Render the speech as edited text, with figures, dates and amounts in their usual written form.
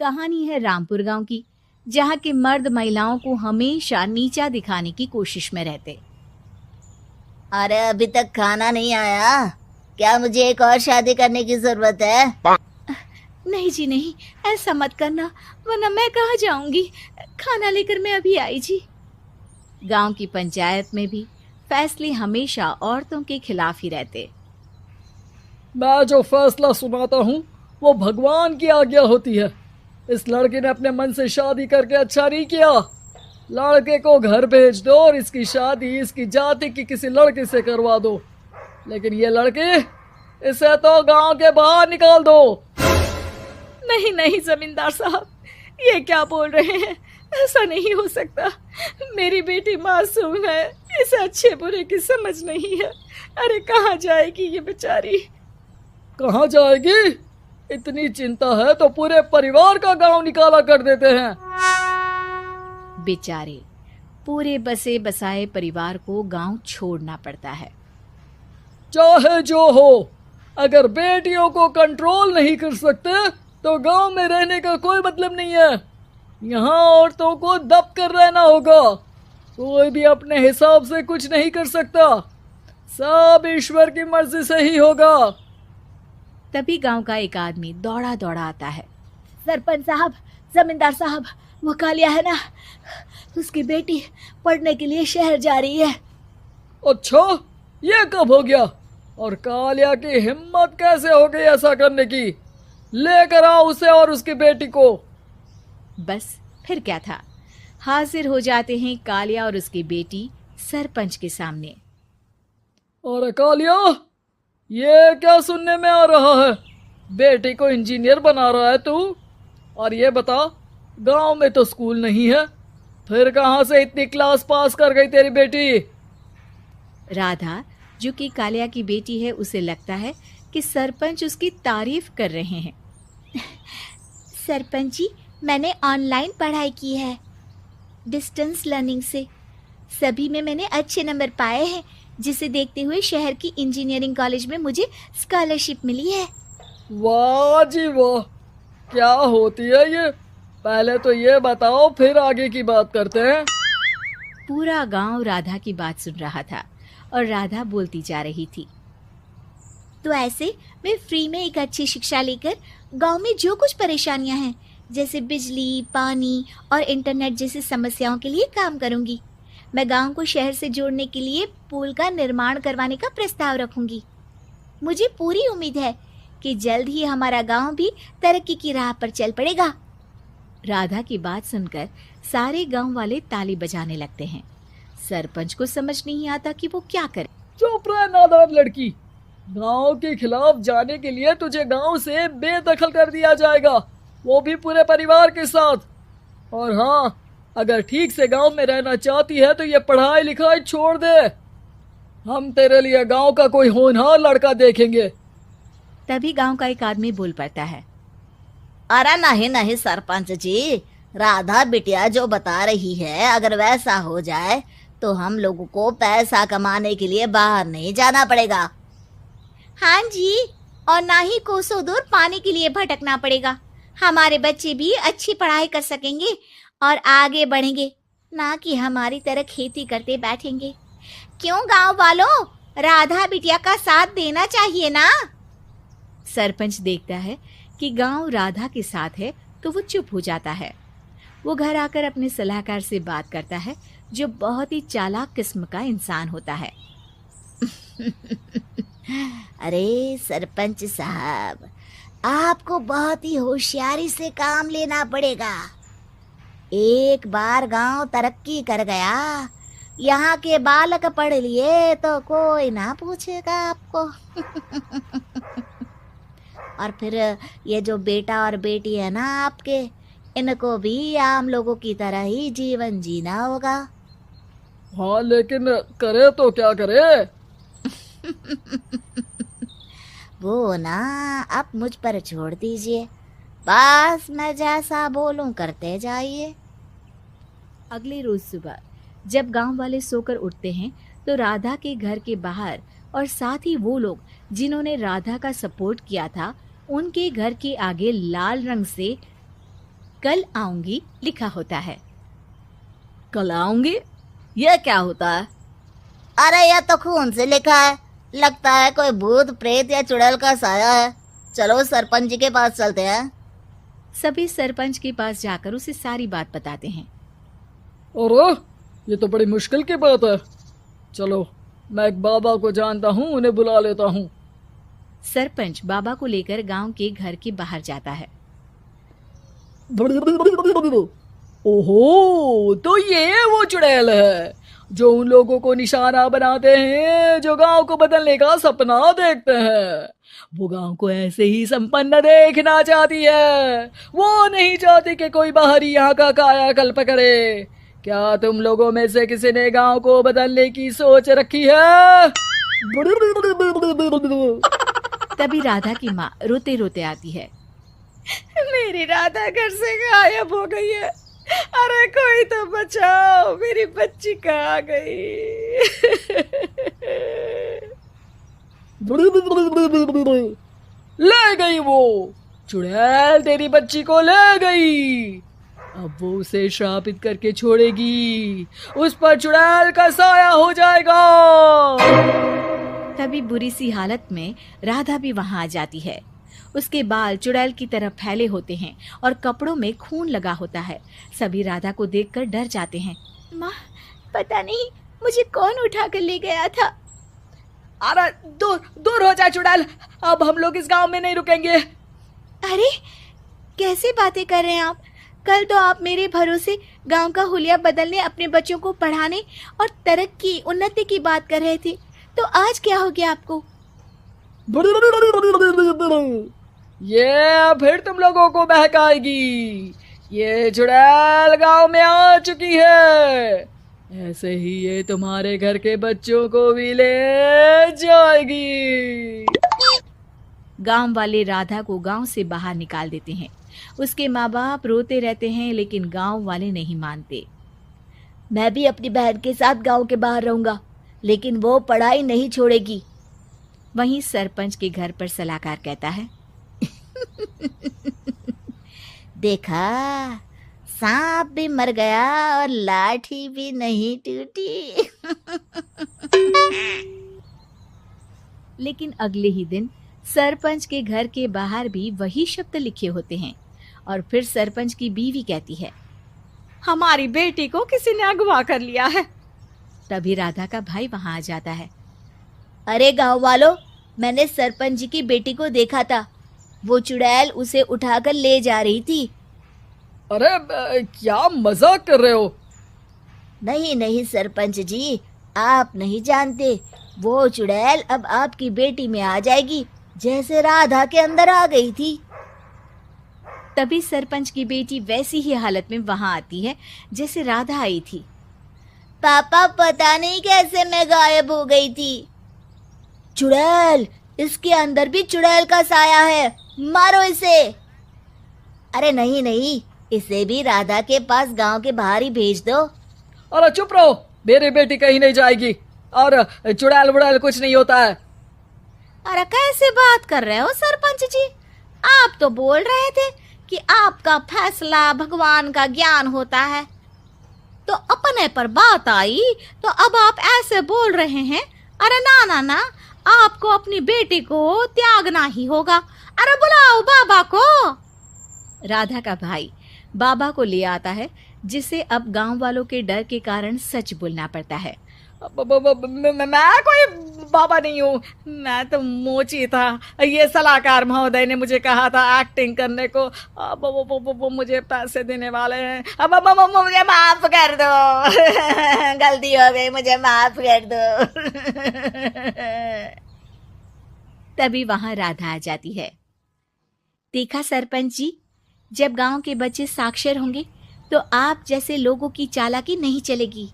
कहानी है रामपुर गांव की, जहां के मर्द महिलाओं को हमेशा नीचा दिखाने की कोशिश में रहते। अरे अभी तक खाना नहीं आया, क्या मुझे एक और शादी करने की जरूरत है? नहीं जी नहीं, ऐसा मत करना, वरना मैं कहाँ जाऊंगी। खाना लेकर मैं अभी आई जी। गांव की पंचायत में भी फैसले हमेशा औरतों के खिलाफ ही रहते। मैं जो फैसला सुनाता हूँ वो भगवान की आज्ञा होती है। इस लड़के ने अपने मन से शादी करके अच्छा नहीं किया। लड़के को घर भेज दो और इसकी शादी इसकी जाति की किसी लड़के से करवा दो। लेकिन ये लड़की, इसे तो गांव के बाहर निकाल दो। नहीं नहीं जमींदार साहब, ये क्या बोल रहे हैं? ऐसा नहीं हो सकता। मेरी बेटी मासूम है, इसे अच्छे बुरे की समझ नहीं है। अरे कहाँ जाएगी ये बेचारी? कहाँ जाएगी? इतनी चिंता है तो पूरे परिवार का गांव निकाला कर देते हैं। बेचारे पूरे बसे बसाए परिवार को गांव छोड़ना पड़ता है। चाहे जो हो, अगर बेटियों को कंट्रोल नहीं कर सकते तो गांव में रहने का कोई मतलब नहीं है। यहाँ औरतों को दब कर रहना होगा। कोई भी अपने हिसाब से कुछ नहीं कर सकता, सब ईश्वर की मर्जी से ही होगा। तभी गांव का एक आदमी दौड़ा दौड़ा आता है। सरपंच साहब, जमींदार साहब, वो कालिया है ना, उसकी बेटी पढ़ने के लिए शहर जा रही है। अच्छा, ये कब हो गया? और कालिया की हिम्मत कैसे हो गई ऐसा करने की? लेकर आओ उसे और उसकी बेटी को। बस फिर क्या था, हाजिर हो जाते हैं कालिया और उसकी बेटी सरपंच के सामने। और कालिया, ये क्या सुनने में आ रहा है? बेटी को इंजीनियर बना रहा है तू? और ये बता, गांव में तो स्कूल नहीं है, फिर कहां से इतनी क्लास पास कर गई तेरी बेटी? राधा, जो कि कालिया की बेटी है, उसे लगता है कि सरपंच उसकी तारीफ कर रहे हैं। सरपंच जी, मैंने ऑनलाइन पढ़ाई की है, डिस्टेंस लर्निंग से। सभी में मैंने अच्छे नंबर पाए हैं, जिसे देखते हुए शहर की इंजीनियरिंग कॉलेज में मुझे स्कॉलरशिप मिली है। वाह जी वाह, क्या होती है ये? पहले तो ये बताओ, फिर आगे की बात करते हैं। पूरा गांव राधा की बात सुन रहा था और राधा बोलती जा रही थी। तो ऐसे मैं फ्री में एक अच्छी शिक्षा लेकर गांव में जो कुछ परेशानियां हैं, जैसे बिजली, पानी और इंटरनेट जैसी समस्याओं के लिए काम करूंगी। मैं गांव को शहर से जोड़ने के लिए पुल का निर्माण करवाने का प्रस्ताव रखूंगी। मुझे पूरी उम्मीद है कि जल्द ही हमारा गांव भी तरक्की की राह पर चल पड़ेगा। राधा की बात सुनकर सारे गांव वाले ताली बजाने लगते हैं। सरपंच को समझ नहीं आता कि वो क्या करे। चुप रह नादान लड़की, गांव के खिलाफ जाने के लिए तुझे गांव से बेदखल कर दिया जाएगा, वो भी पूरे परिवार के साथ। और हाँ, अगर ठीक से गांव में रहना चाहती है तो ये पढ़ाई लिखाई छोड़ दे। हम तेरे लिए गांव का कोई होनहार लड़का देखेंगे। तभी गांव का एक आदमी बोल पड़ता है। अरे नहीं नहीं सरपंच जी, राधा बिटिया जो बता रही है, अगर वैसा हो जाए तो हम लोगों को पैसा कमाने के लिए बाहर नहीं जाना पड़ेगा। हाँ जी, और ना ही कोसों दूर पानी के लिए भटकना पड़ेगा। हमारे बच्चे भी अच्छी पढ़ाई कर सकेंगे और आगे बढ़ेंगे, ना कि हमारी तरह खेती करते बैठेंगे। क्यों गांव वालों, राधा बिटिया का साथ देना चाहिए ना। सरपंच देखता है कि गांव राधा के साथ है तो वो चुप हो जाता है। वो घर आकर अपने सलाहकार से बात करता है, जो बहुत ही चालाक किस्म का इंसान होता है। अरे सरपंच साहब, आपको बहुत ही होशियारी से काम लेना पड़ेगा। एक बार गांव तरक्की कर गया, यहाँ के बालक पढ़ लिए तो कोई ना पूछेगा आपको। और फिर ये जो बेटा और बेटी है ना आपके, इनको भी आम लोगों की तरह ही जीवन जीना होगा। हाँ, लेकिन करे तो क्या करे? वो ना आप मुझ पर छोड़ दीजिए, बस मैं जैसा बोलूं करते जाइए। अगले रोज सुबह जब गांव वाले सोकर उठते हैं तो राधा के घर के बाहर और साथ ही वो लोग जिन्होंने राधा का सपोर्ट किया था, उनके घर के आगे लाल रंग से कल आऊंगी लिखा होता है। कल आऊंगी, यह क्या होता है? अरे यह तो खून से लिखा है, लगता है कोई भूत प्रेत या चुड़ैल का साया है। चलो सरपंच जी के पास चलते हैं। सभी सरपंच के पास जाकर उसे सारी बात बताते हैं। अरे ये तो बड़ी मुश्किल की बात है। चलो मैं एक बाबा को जानता हूँ, उन्हें बुला लेता हूँ। सरपंच बाबा को लेकर गांव के घर के बाहर जाता है। ओहो, तो ये वो चुड़ैल है जो उन लोगों को निशाना बनाते हैं जो गांव को बदलने का सपना देखते हैं। वो गांव को ऐसे ही संपन्न देखना चाहती है, वो नहीं चाहती कि कोई बाहरी यहाँ का कायाकल्प करे। क्या तुम लोगों में से किसी ने गांव को बदलने की सोच रखी है? तभी राधा की माँ रोते रोते आती है। मेरी राधा घर से गायब हो गई है। अरे कोई तो बचाओ, मेरी बच्ची कहाँ गई? ले गई वो चुड़ैल, तेरी बच्ची को ले गई। अब वो उसे श्रापित करके छोड़ेगी, उस पर चुड़ैल का साया हो जाएगा। तभी बुरी सी हालत में राधा भी वहां आ जाती है। उसके बाल चुड़ैल की तरह फैले होते हैं और कपड़ों में खून लगा होता है। सभी राधा को देखकर डर जाते हैं। माँ, पता नहीं मुझे कौन उठा कर ले गया था। अरे दूर दूर हो जा चुड़ैल, अब हम लोग इस गांव में नहीं रुकेंगे। अरे कैसे बातें कर रहे हैं आप? कल तो आप मेरे भरोसे गांव का हुलिया बदलने, अपने बच्चों को पढ़ाने और तरक्की उन्नति की बात कर रहे थे, तो आज क्या हो गया आपको? ये फिर तुम लोगों को बहकाएगी। ये चुड़ैल गांव में आ चुकी है, ऐसे ही ये तुम्हारे घर के बच्चों को भी ले जाएगी। गांव वाले राधा को गांव से बाहर निकाल देते हैं। उसके माँ बाप रोते रहते हैं, लेकिन गांव वाले नहीं मानते। मैं भी अपनी बहन के साथ गांव के बाहर रहूंगा, लेकिन वो पढ़ाई नहीं छोड़ेगी। वहीं सरपंच के घर पर सलाहकार कहता है। देखा, सांप भी मर गया और लाठी भी नहीं टूटी। लेकिन अगले ही दिन सरपंच के घर के बाहर भी वही शब्द लिखे होते हैं। और फिर सरपंच की बीवी कहती है, हमारी बेटी को किसी ने अगवा कर लिया है। तभी राधा का भाई वहां आ जाता है। अरे गांव वालों, मैंने सरपंच जी की बेटी को देखा था, वो चुड़ैल उसे उठाकर ले जा रही थी। अरे क्या मजाक कर रहे हो? नहीं नहीं सरपंच जी, आप नहीं जानते, वो चुड़ैल अब आपकी बेटी में आ जाएगी, जैसे राधा के अंदर आ गई थी। तभी सरपंच की बेटी वैसी ही हालत में वहां आती है जैसे राधा आई थी। पापा, पता नहीं कैसे मैं गायब हो गई थी। चुड़ैल, इसके अंदर भी चुड़ैल का साया है, मारो इसे। अरे नहीं नहीं, इसे भी राधा के पास गांव के बाहर ही भेज दो। अरे चुप रहो, मेरी बेटी कहीं नहीं जाएगी और चुड़ैल वुड़ैल कुछ नहीं होता है। अरे कैसे बात कर रहे हो सरपंच जी? आप तो बोल रहे थे कि आपका फैसला भगवान का ज्ञान होता है, तो अपने पर बात आई तो अब आप ऐसे बोल रहे हैं। अरे ना ना ना, आपको अपनी बेटी को त्यागना ही होगा। अरे बुलाओ बाबा को। राधा का भाई बाबा को ले आता है, जिसे अब गांव वालों के डर के कारण सच बोलना पड़ता है। मैं कोई बाबा नहीं हूँ, मैं तो मोची था। ये सलाहकार महोदय ने मुझे कहा था एक्टिंग करने को। अब वो मुझे पैसे देने वाले हैं। अब मुझे माफ कर दो। गलती हो गई, मुझे माफ कर दो। तभी वहां राधा आ जाती है। देखा सरपंच जी, जब गांव के बच्चे साक्षर होंगे तो आप जैसे लोगों की चालाकी नहीं चलेगी।